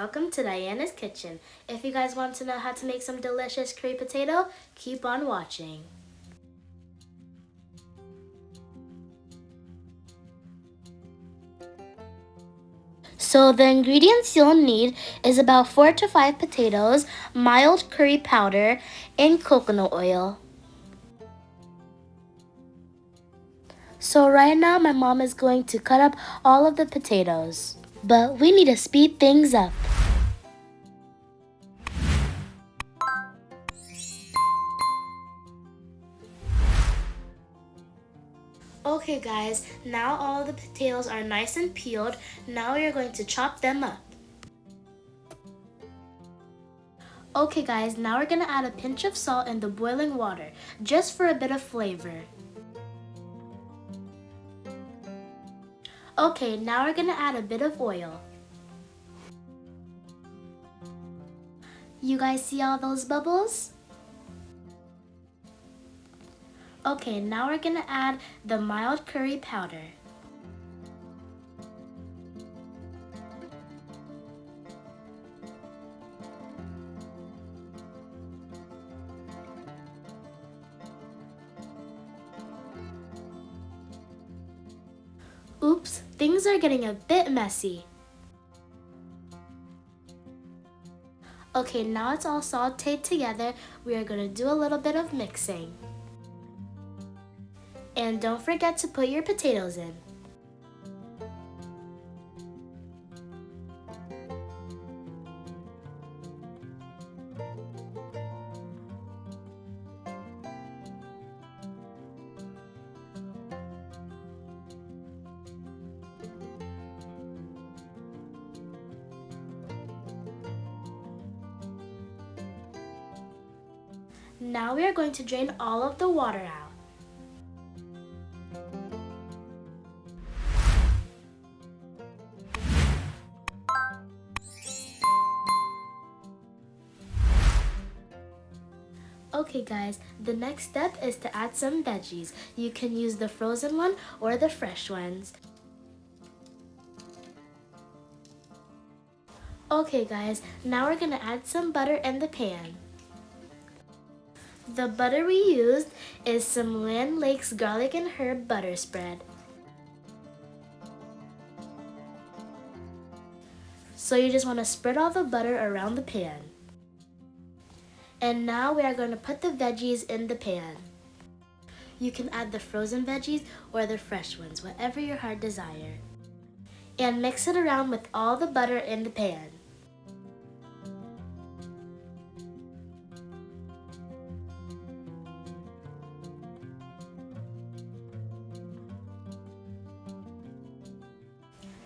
welcome to Diana's Kitchen. If you guys want to know how to make some delicious curry potato, keep on watching. So the ingredients you'll need is about 4 to 5 potatoes, mild curry powder, and coconut oil. So right now my mom is going to cut up all of the potatoes. But we need to speed things up. Okay guys, now all the potatoes are nice and peeled. Now we are going to chop them up. Okay guys, now we're going to add a pinch of salt in the boiling water, just for a bit of flavor. Okay, now we're going to add a bit of oil. You guys see all those bubbles? Okay, now we're going to add the mild curry powder. Oops, things are getting a bit messy. Okay, now it's all sauteed together. We are going to do a little bit of mixing. And don't forget to put your potatoes in. Now we are going to drain all of the water out. Okay guys, the next step is to add some veggies. You can use the frozen one or the fresh ones. Okay guys, now we're gonna add some butter in the pan. The butter we used is some Land Lakes garlic and herb butter spread. So you just want to spread all the butter around the pan. And now we are going to put the veggies in the pan. You can add the frozen veggies or the fresh ones, whatever your heart desire. And mix it around with all the butter in the pan.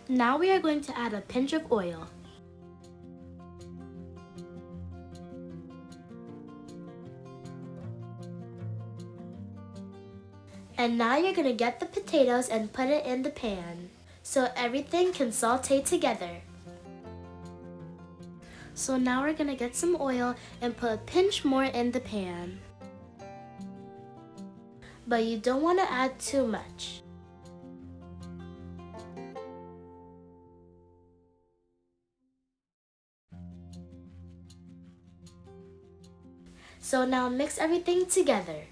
Now we are going to add a pinch of oil. And now you're going to get the potatoes and put it in the pan so everything can saute together. So now we're going to get some oil and put a pinch more in the pan. But you don't want to add too much. So now mix everything together.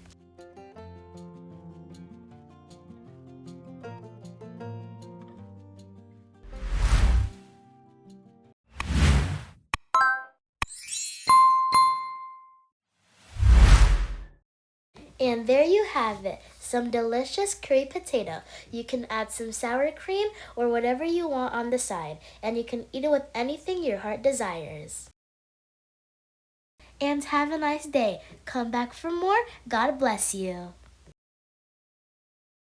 And there you have it, some delicious curry potato. You can add some sour cream or whatever you want on the side, and you can eat it with anything your heart desires. And have a nice day. Come back for more. God bless you.